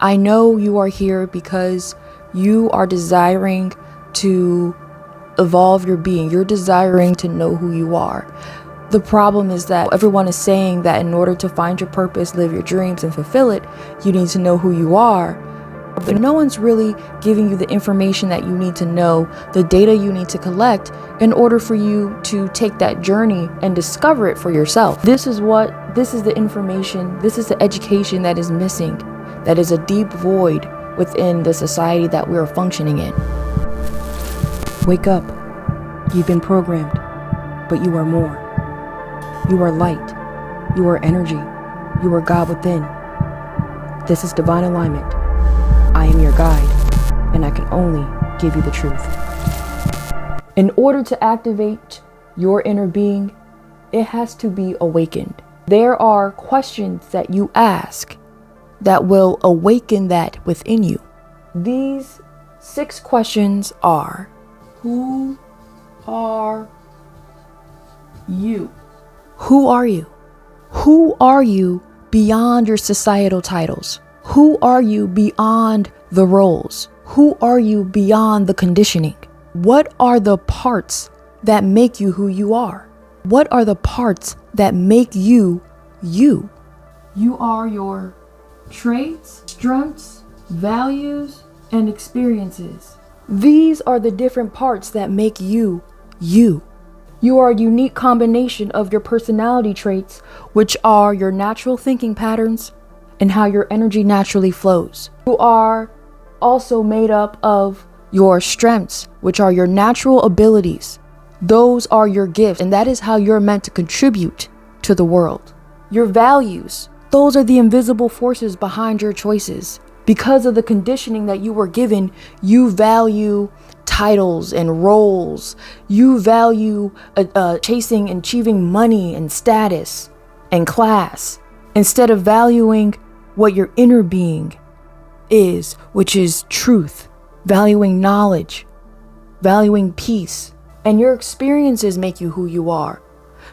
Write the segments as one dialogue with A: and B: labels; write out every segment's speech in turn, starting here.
A: I know you are here because you are desiring to evolve your being. You're desiring to know who you are. The problem is that everyone is saying that in order to find your purpose, live your dreams, and fulfill it, you need to know who you are. But no one's really giving you the information that you need to know, the data you need to collect in order for you to take that journey and discover it for yourself. This is the information, this is the education that is missing, that is a deep void within the society that we are functioning in. Wake up. You've been programmed, but you are more. You are light. You are energy. You are God within. This is divine alignment. I am your guide, and I can only give you the truth. In order to activate your inner being, it has to be awakened. There are questions that you ask that will awaken that within you. These 6 questions are: who are you? Who are you? Who are you beyond your societal titles? Who are you beyond the roles? Who are you beyond the conditioning? What are the parts that make you who you are? What are the parts that make you, you? You are your traits, strengths, values, and experiences. These are the different parts that make you, you. You are a unique combination of your personality traits, which are your natural thinking patterns and how your energy naturally flows. You are also made up of your strengths, which are your natural abilities. Those are your gifts, and that is how you're meant to contribute to the world. Your values, those are the invisible forces behind your choices. Because of the conditioning that you were given, you value titles and roles. You value chasing and achieving money and status and class, instead of valuing what your inner being is, which is truth, valuing knowledge, valuing peace. And your experiences make you who you are,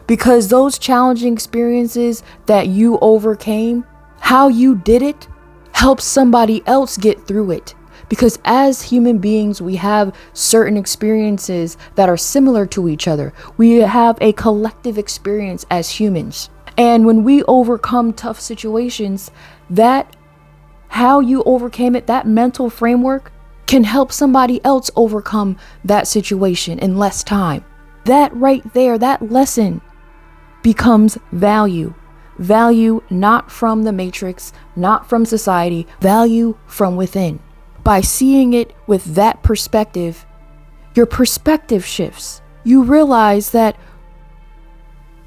A: because those challenging experiences that you overcame, how you did it, helps somebody else get through it. Because as human beings, we have certain experiences that are similar to each other. We have a collective experience as humans. And when we overcome tough situations, that how you overcame it, that mental framework can help somebody else overcome that situation in less time. That right there, that lesson becomes value. Value not from the matrix, not from society, value from within. By seeing it with that perspective, your perspective shifts. You realize that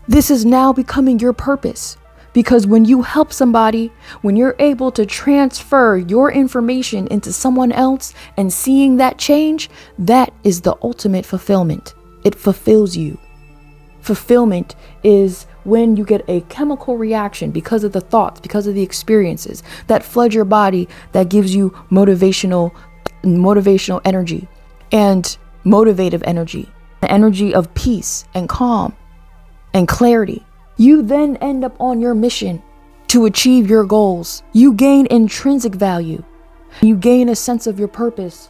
A: this is now becoming your purpose. Because when you help somebody, when you're able to transfer your information into someone else and seeing that change, that is the ultimate fulfillment. It fulfills you. Fulfillment is when you get a chemical reaction because of the thoughts, because of the experiences that flood your body, that gives you motivational energy and motivative energy, the energy of peace and calm and clarity. You then end up on your mission to achieve your goals. You gain intrinsic value. You gain a sense of your purpose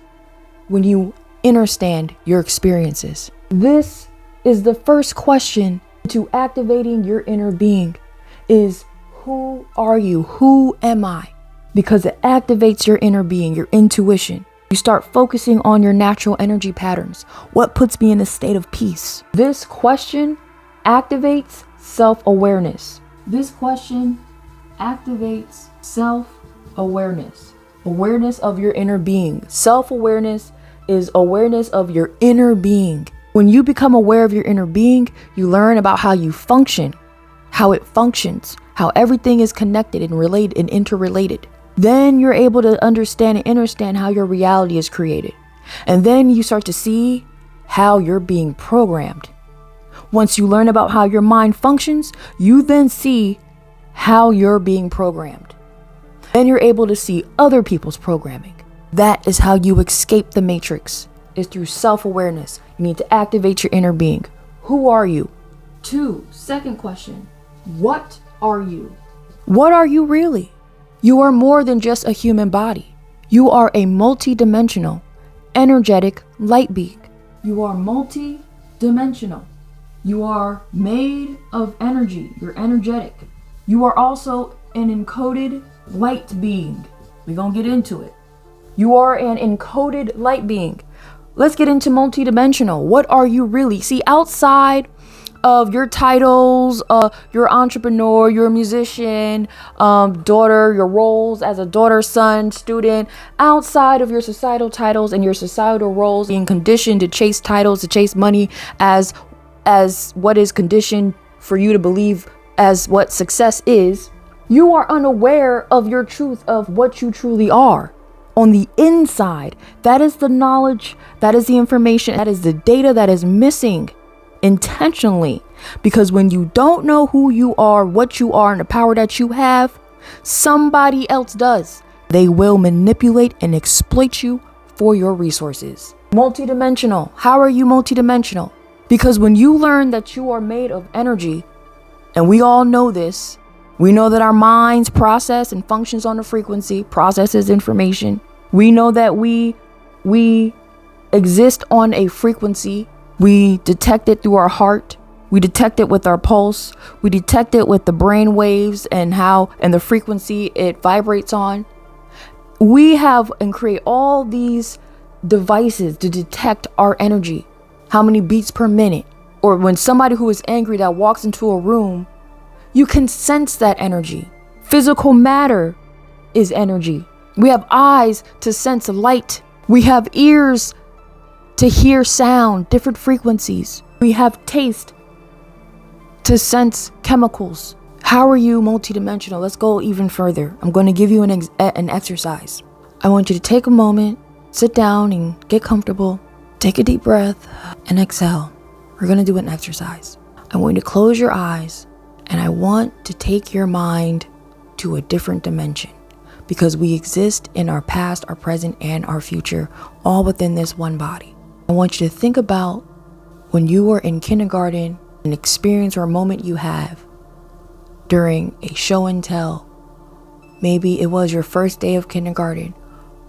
A: when you understand your experiences. This is the first question to activating your inner being, is who are you? Who am I? Because it activates your inner being, your intuition. You start focusing on your natural energy patterns. What puts me in a state of peace? This question activates self-awareness. This question activates self-awareness. Awareness of your inner being. Self-awareness is awareness of your inner being. When you become aware of your inner being, you learn about how you function, how it functions, how everything is connected and related and interrelated. Then you're able to understand how your reality is created. And then you start to see how you're being programmed. Once you learn about how your mind functions, you then see how you're being programmed. Then you're able to see other people's programming. That is how you escape the matrix, is through self-awareness. You need to activate your inner being. Who are you? Second question, what are you? What are you really? You are more than just a human body. You are a multi-dimensional, energetic light being. You are multi-dimensional. You are made of energy. You're energetic. You are also an encoded light being. We're going to get into it. You are an encoded light being. Let's get into multidimensional. What are you really? See, outside of your titles, you're an entrepreneur, you're a musician, daughter, your roles as a daughter, son, student, outside of your societal titles and your societal roles, being conditioned to chase titles, to chase money as what is conditioned for you to believe as what success is, you are unaware of your truth of what you truly are. On the inside, that is the knowledge, that is the information, that is the data that is missing intentionally. Because when you don't know who you are, what you are, and the power that you have, somebody else does. They will manipulate and exploit you for your resources. Multidimensional. How are you multidimensional? Because when you learn that you are made of energy, and we all know this, we know that our minds process and functions on a frequency, processes information. We know that we exist on a frequency. We detect it through our heart. We detect it with our pulse. We detect it with the brain waves and the frequency it vibrates on. We have and create all these devices to detect our energy. How many beats per minute? Or when somebody who is angry that walks into a room, you can sense that energy. Physical matter is energy. We have eyes to sense light. We have ears to hear sound, different frequencies. We have taste to sense chemicals. How are you multidimensional? Let's go even further. I'm going to give you an exercise. I want you to take a moment, sit down and get comfortable. Take a deep breath and exhale. We're going to do an exercise. I want you to close your eyes. And I want to take your mind to a different dimension, because we exist in our past, our present, and our future, all within this one body. I want you to think about when you were in kindergarten, an experience or a moment you have during a show and tell. Maybe it was your first day of kindergarten,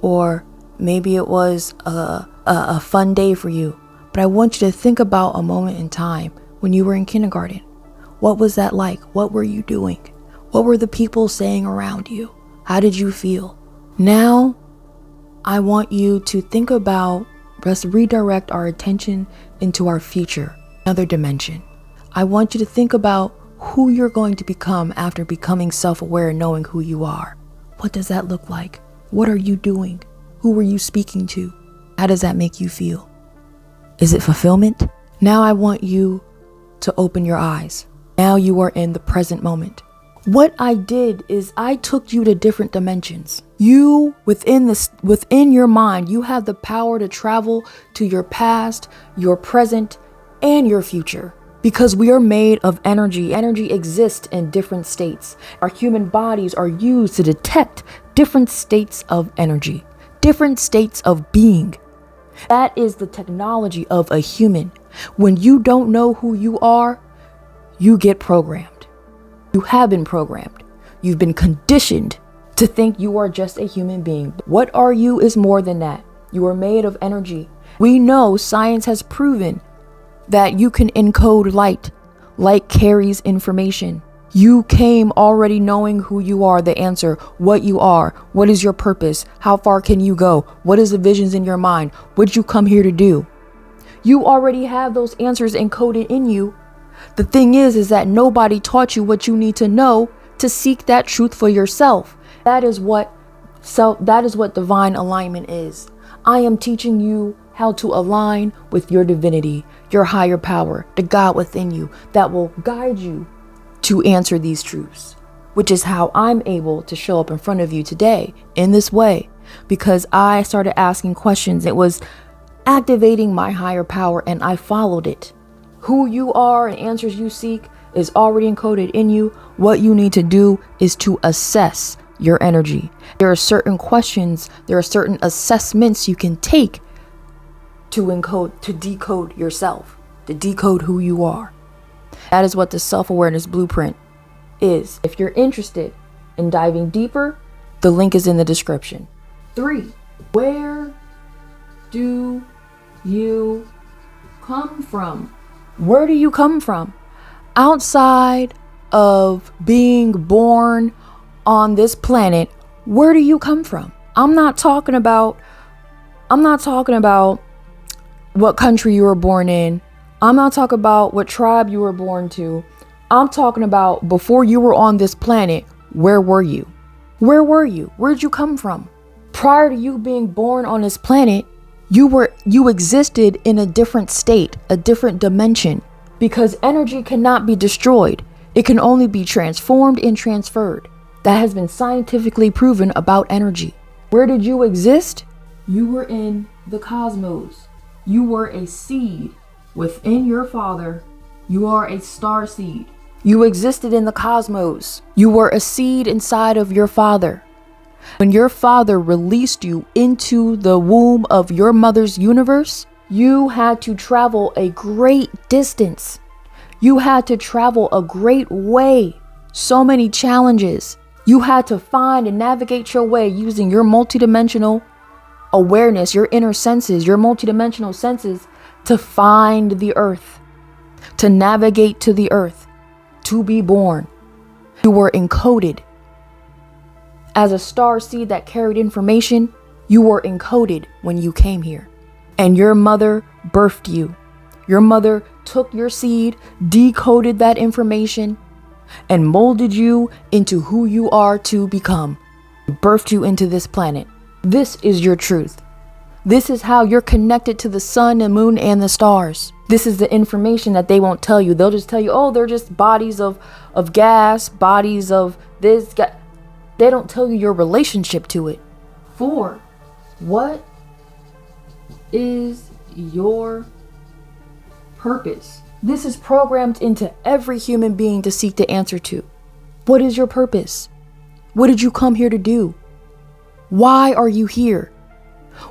A: or maybe it was a fun day for you. But I want you to think about a moment in time when you were in kindergarten. What was that like? What were you doing? What were the people saying around you? How did you feel? Now, I want you to think about, let's redirect our attention into our future, another dimension. I want you to think about who you're going to become after becoming self-aware and knowing who you are. What does that look like? What are you doing? Who were you speaking to? How does that make you feel? Is it fulfillment? Now I want you to open your eyes. Now you are in the present moment. What I did is I took you to different dimensions. You, within your mind, you have the power to travel to your past, your present, and your future. Because we are made of energy. Energy exists in different states. Our human bodies are used to detect different states of energy, different states of being. That is the technology of a human. When you don't know who you are, you get programmed. You have been programmed. You've been conditioned to think you are just a human being. What are you is more than that. You are made of energy. We know science has proven that you can encode light. Light carries information. You came already knowing who you are, the answer, what you are, what is your purpose, how far can you go, what is the visions in your mind, what you come here to do. You already have those answers encoded in you. The thing is that nobody taught you what you need to know to seek that truth for yourself. That is what divine alignment is. I am teaching you how to align with your divinity, your higher power, the God within you that will guide you to answer these truths, which is how I'm able to show up in front of you today in this way, because I started asking questions. It was activating my higher power and I followed it. Who you are and answers you seek is already encoded in you. What you need to do is to assess your energy. There are certain questions, there are certain assessments you can take to decode yourself, to decode who you are. That is what the self-awareness blueprint is. If you're interested in diving deeper The link is in the description. 3. Where do you come from? Where do you come from? Outside of being born on this planet, where do you come from? I'm not talking about what country you were born in. I'm not talking about what tribe you were born to. I'm talking about before you were on this planet, where were you? Where were you? Where'd you come from? Prior to you being born on this planet, you existed in a different state, a different dimension, because energy cannot be destroyed. It can only be transformed and transferred. That has been scientifically proven about energy. Where did you exist? You were in the cosmos. You were a seed within your father. You are a star seed. You existed in the cosmos. You were a seed inside of your father. When your father released you into the womb of your mother's universe, you had to travel a great distance. You had to travel a great way. So many challenges. You had to find and navigate your way using your multidimensional awareness, your inner senses, your multidimensional senses to find the earth, to navigate to the earth, to be born. You were encoded. As a star seed that carried information, you were encoded when you came here. And your mother birthed you. Your mother took your seed, decoded that information, and molded you into who you are to become. Birthed you into this planet. This is your truth. This is how you're connected to the sun and moon and the stars. This is the information that they won't tell you. They'll just tell you, oh, they're just bodies of gas, bodies of this. They don't tell you your relationship to it. 4. What is your purpose? This is programmed into every human being to seek the answer to. What is your purpose? What did you come here to do? Why are you here?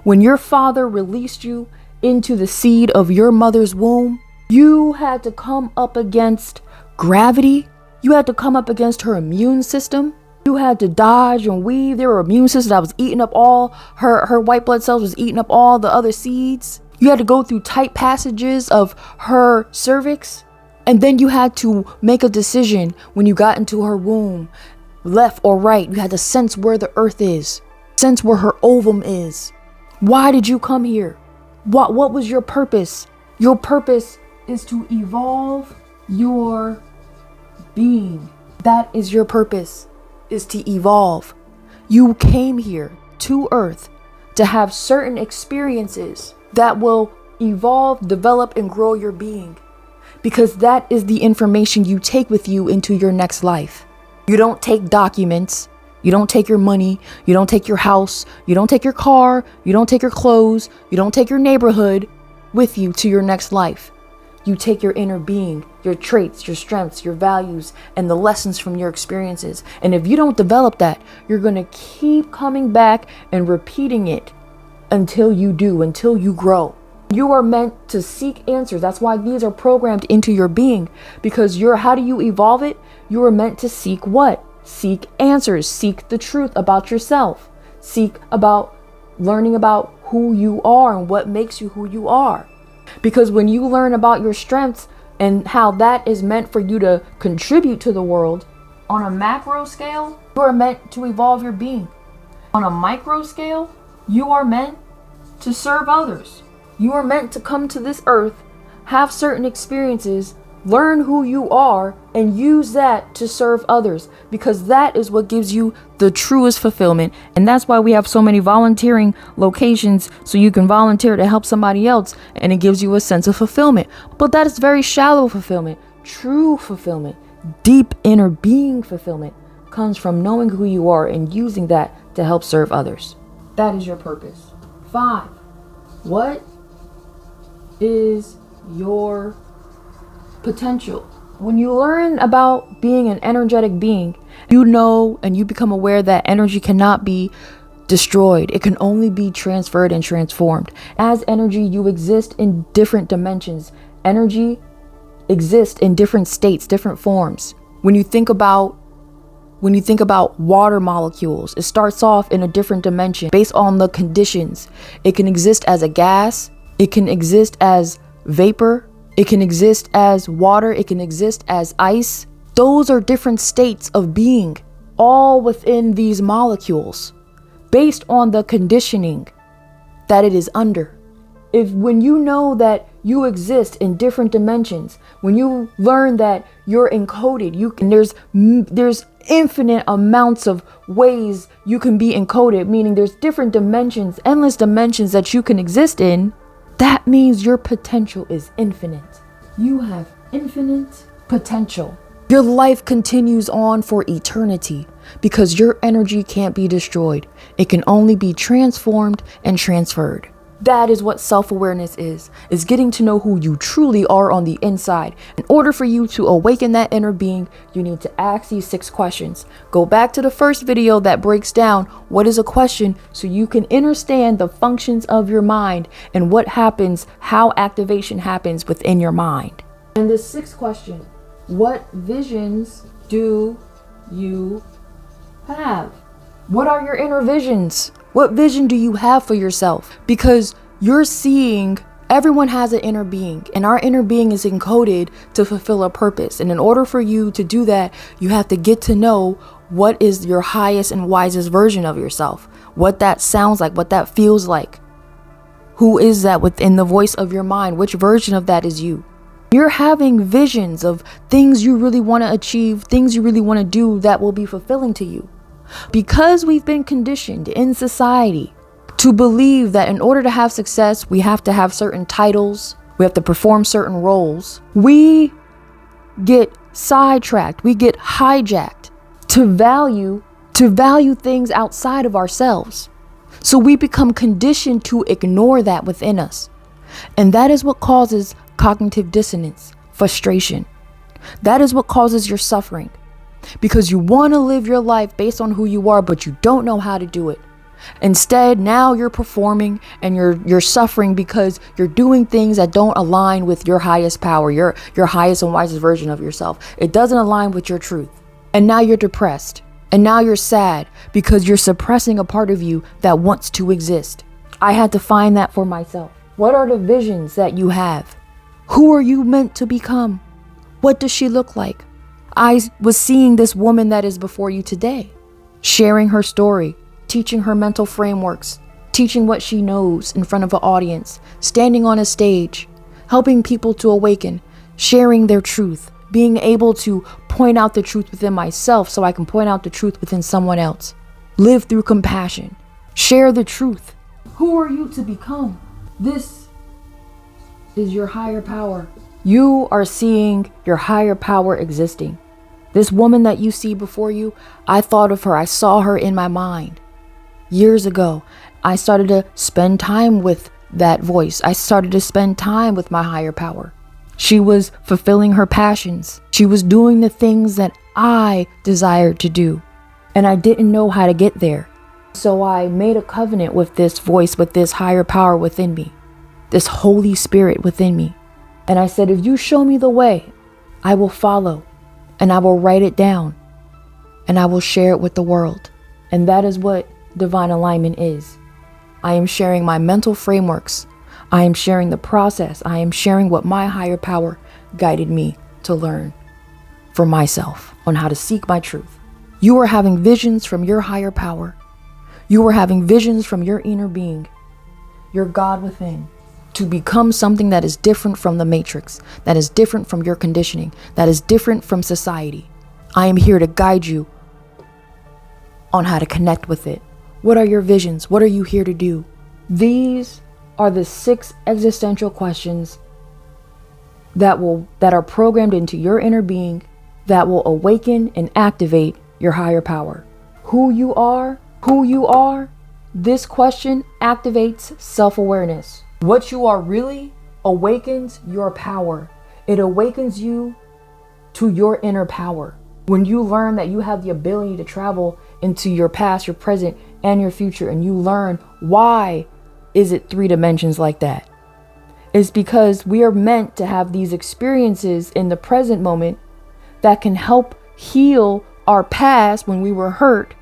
A: When your father released you into the seed of your mother's womb, you had to come up against gravity. You had to come up against her immune system. You had to dodge and weave. There were immune systems that was eating up all her white blood cells, was eating up all the other seeds. You had to go through tight passages of her cervix. And then you had to make a decision when you got into her womb, left or right. You had to sense where the earth is, sense where her ovum is. Why did you come here? What was your purpose? Your purpose is to evolve your being. That is your purpose, is to evolve. You came here to Earth to have certain experiences that will evolve, develop, and grow your being. Because that is the information you take with you into your next life. You don't take documents. You don't take your money. You don't take your house. You don't take your car. You don't take your clothes. You don't take your neighborhood with you to your next life. You take your inner being, your traits, your strengths, your values, and the lessons from your experiences. And if you don't develop that, you're going to keep coming back and repeating it until you do, until you grow. You are meant to seek answers. That's why these are programmed into your being, because how do you evolve it? You are meant to seek what? Seek answers. Seek the truth about yourself. Seek about learning about who you are and what makes you who you are. Because when you learn about your strengths and how that is meant for you to contribute to the world, on a macro scale, you are meant to evolve your being. On a micro scale, you are meant to serve others. You are meant to come to this earth, have certain experiences, learn who you are, and use that to serve others, because that is what gives you the truest fulfillment. And that's why we have so many volunteering locations, so you can volunteer to help somebody else, and it gives you a sense of fulfillment. But that is very shallow fulfillment. True fulfillment, deep inner being fulfillment, comes from knowing who you are and using that to help serve others. That is your purpose. 5. What is your potential? When you learn about being an energetic being, you know and you become aware that energy cannot be destroyed. It can only be transferred and transformed. As energy, you exist in different dimensions. Energy exists in different states, different forms. When you think about When you think about water molecules, it starts off in a different dimension based on the conditions. It can exist as a gas, it can exist as vapor, it can exist as water, it can exist as ice. Those are different states of being, all within these molecules, based on the conditioning that it is under. When you know that you exist in different dimensions, when you learn that you're encoded, there's infinite amounts of ways you can be encoded, meaning there's different dimensions, endless dimensions that you can exist in. That means your potential is infinite. You have infinite potential. Your life continues on for eternity because your energy can't be destroyed. It can only be transformed and transferred. That is what self-awareness is getting to know who you truly are on the inside. In order for you to awaken that inner being, you need to ask these 6 questions. Go back to the first video that breaks down what is a question so you can understand the functions of your mind and what happens, how activation happens within your mind. And the 6th question, what visions do you have? What are your inner visions? What vision do you have for yourself? Because you're seeing, everyone has an inner being, and our inner being is encoded to fulfill a purpose. And in order for you to do that, you have to get to know what is your highest and wisest version of yourself, what that sounds like, what that feels like. Who is that within the voice of your mind? Which version of that is you? You're having visions of things you really want to achieve, things you really want to do that will be fulfilling to you. Because we've been conditioned in society to believe that in order to have success, we have to have certain titles, we have to perform certain roles, we get sidetracked, we get hijacked to value things outside of ourselves. So we become conditioned to ignore that within us. And that is what causes cognitive dissonance, frustration. That is what causes your suffering. Because you want to live your life based on who you are, but you don't know how to do it. Instead, now you're performing and you're suffering because you're doing things that don't align with your highest power, your highest and wisest version of yourself. It doesn't align with your truth. And now you're depressed. And now you're sad because you're suppressing a part of you that wants to exist. I had to find that for myself. What are the visions that you have? Who are you meant to become? What does she look like? I was seeing this woman that is before you today, sharing her story, teaching her mental frameworks, teaching what she knows in front of an audience, standing on a stage, helping people to awaken, sharing their truth, being able to point out the truth within myself so I can point out the truth within someone else. Live through compassion. Share the truth. Who are you to become? This is your higher power. You are seeing your higher power existing. This woman that you see before you, I thought of her. I saw her in my mind. Years ago, I started to spend time with that voice. I started to spend time with my higher power. She was fulfilling her passions. She was doing the things that I desired to do. And I didn't know how to get there. So I made a covenant with this voice, with this higher power within me, this Holy Spirit within me. And I said, if you show me the way, I will follow. And I will write it down and I will share it with the world. And that is what divine alignment is. I am sharing my mental frameworks. I am sharing the process. I am sharing what my higher power guided me to learn for myself on how to seek my truth. You are having visions from your higher power. You are having visions from your inner being, your God within, to become something that is different from the matrix, that is different from your conditioning, that is different from society. I am here to guide you on how to connect with it. What are your visions? What are you here to do? These are the 6 existential questions that are programmed into your inner being, that will awaken and activate your higher power. Who you are, this question activates self-awareness. What you are really awakens your power. It awakens you to your inner power. When you learn that you have the ability to travel into your past, your present, and your future, and you learn why is it 3 dimensions like that? It's because we are meant to have these experiences in the present moment that can help heal our past when we were hurt.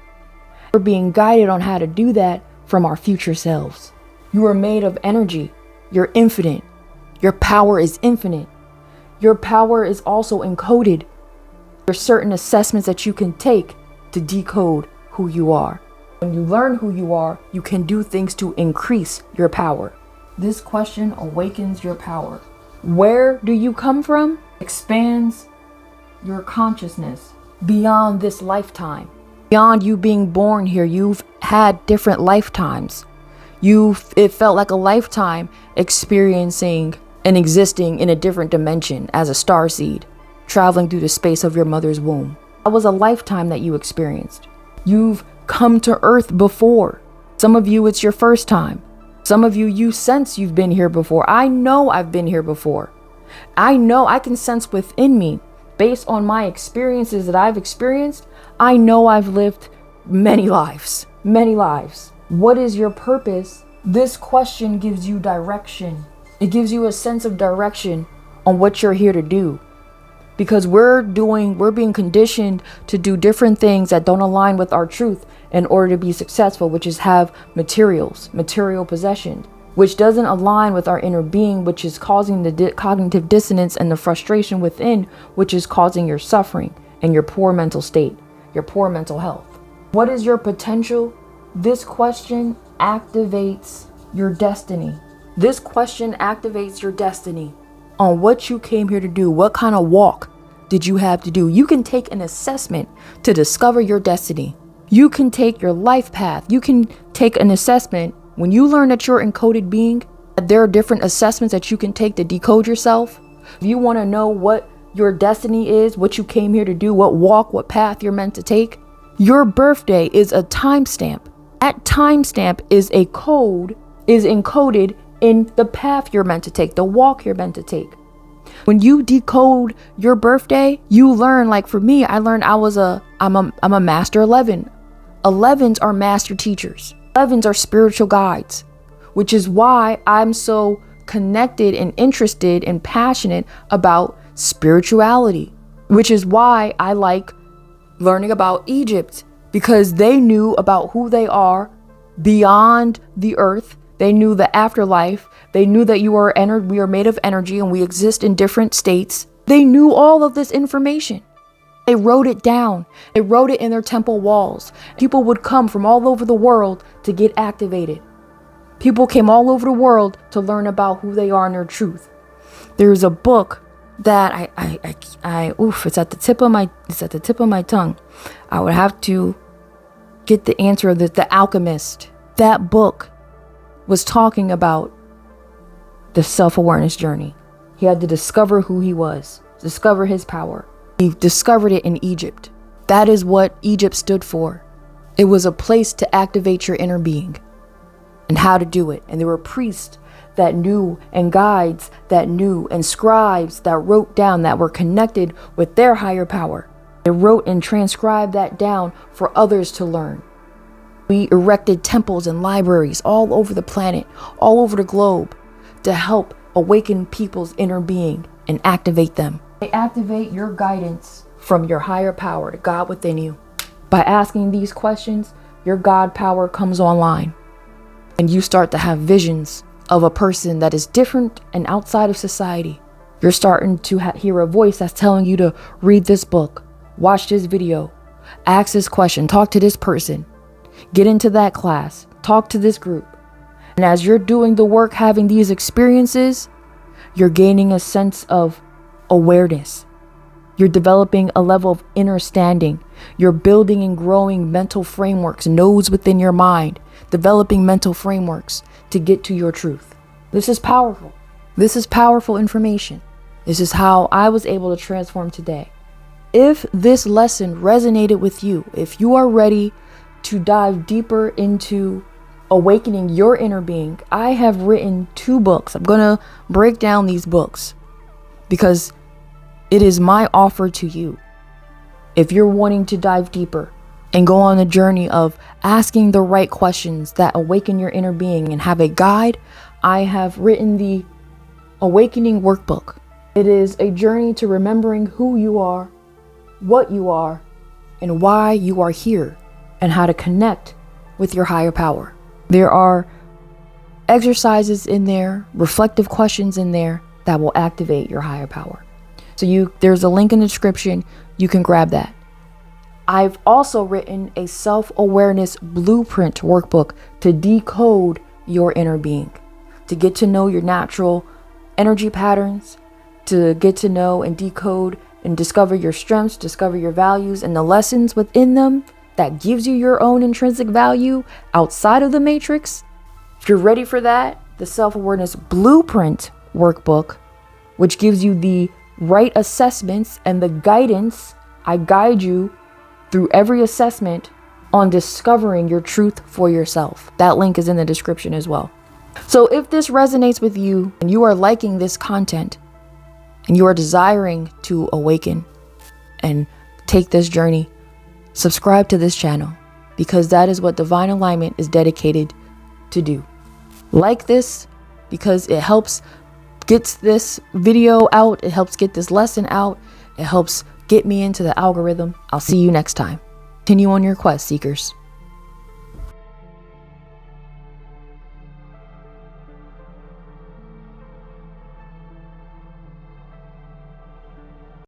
A: We're being guided on how to do that from our future selves. You are made of energy. You're infinite. Your power is infinite. Your power is also encoded. There's certain assessments that you can take to decode who you are. When you learn who you are, you can do things to increase your power. This question awakens your power. Where do you come from? Expands your consciousness beyond this lifetime. Beyond you being born here, you've had different lifetimes. It felt like a lifetime experiencing and existing in a different dimension as a starseed, traveling through the space of your mother's womb. That was a lifetime that you experienced. You've come to Earth before. Some of you, it's your first time. Some of you, you sense you've been here before. I know I've been here before. I know I can sense within me, based on my experiences that I've experienced, I know I've lived many lives. Many lives. What is your purpose? This question gives you direction. It gives you a sense of direction on what you're here to do. Because we're being conditioned to do different things that don't align with our truth in order to be successful, which is have material possession, which doesn't align with our inner being, which is causing the cognitive dissonance and the frustration within, which is causing your suffering and your poor mental state, your poor mental health. What is your potential? This question activates your destiny. This question activates your destiny on what you came here to do. What kind of walk did you have to do? You can take an assessment to discover your destiny. You can take your life path. You can take an assessment. When you learn that you're encoded being, that there are different assessments that you can take to decode yourself. If you want to know what your destiny is, what you came here to do, what path you're meant to take, your birthday is a timestamp. That timestamp is a code, is encoded in the path you're meant to take, the walk you're meant to take. When you decode your birthday, you learn, like for me, I learned I'm a master 11. 11s are master teachers. 11s are spiritual guides, which is why I'm so connected and interested and passionate about spirituality, which is why I like learning about Egypt, because they knew about who they are beyond the earth. They knew the afterlife. They knew that we are made of energy and we exist in different states. They knew all of this information. They wrote it down. They wrote it in their temple walls. People would come from all over the world to get activated. People came all over the world to learn about who they are and their truth. There's a book that it's at the tip of my tongue. I would have to get the answer of The Alchemist. That book was talking about the self-awareness journey. He had to discover who he was, discover his power. He discovered it in Egypt. That is what Egypt stood for. It was a place to activate your inner being and how to do it. And there were priests that knew, and guides that knew, and scribes that wrote down, that were connected with their higher power. They wrote and transcribed that down for others to learn. We erected temples and libraries all over the planet, all over the globe, to help awaken people's inner being and activate them. They activate your guidance from your higher power, the God within you. By asking these questions, your God power comes online, and you start to have visions of a person that is different and outside of society. You're starting to hear a voice that's telling you to read this book, watch this video, ask this question, talk to this person, get into that class, talk to this group. And as you're doing the work, having these experiences, you're gaining a sense of awareness. You're developing a level of inner standing. You're building and growing mental frameworks, nodes within your mind, developing mental frameworks to get to your truth. This is powerful. This is powerful information. This is how I was able to transform today. If this lesson resonated with you, if you are ready to dive deeper into awakening your inner being, I have written 2 books. I'm going to break down these books because it is my offer to you. If you're wanting to dive deeper and go on a journey of asking the right questions that awaken your inner being and have a guide, I have written the Awakening Workbook. It is a journey to remembering who you are, what you are, and why you are here and how to connect with your higher power. There are exercises in there, reflective questions in there that will activate your higher power. So there's a link in the description. You can grab that. I've also written a self-awareness blueprint workbook to decode your inner being, to get to know your natural energy patterns, to get to know and decode and discover your strengths, discover your values and the lessons within them that gives you your own intrinsic value outside of the matrix. If you're ready for that, the self-awareness blueprint workbook, which gives you the right assessments and the guidance, I guide you through every assessment on discovering your truth for yourself. That link is in the description as well. So if this resonates with you and you are liking this content and you are desiring to awaken and take this journey, subscribe to this channel, because that is what Divine Alignment is dedicated to do. Like this because it helps gets this video out, it helps get this lesson out, it helps get me into the algorithm. I'll see you next time. Continue on your quest, seekers.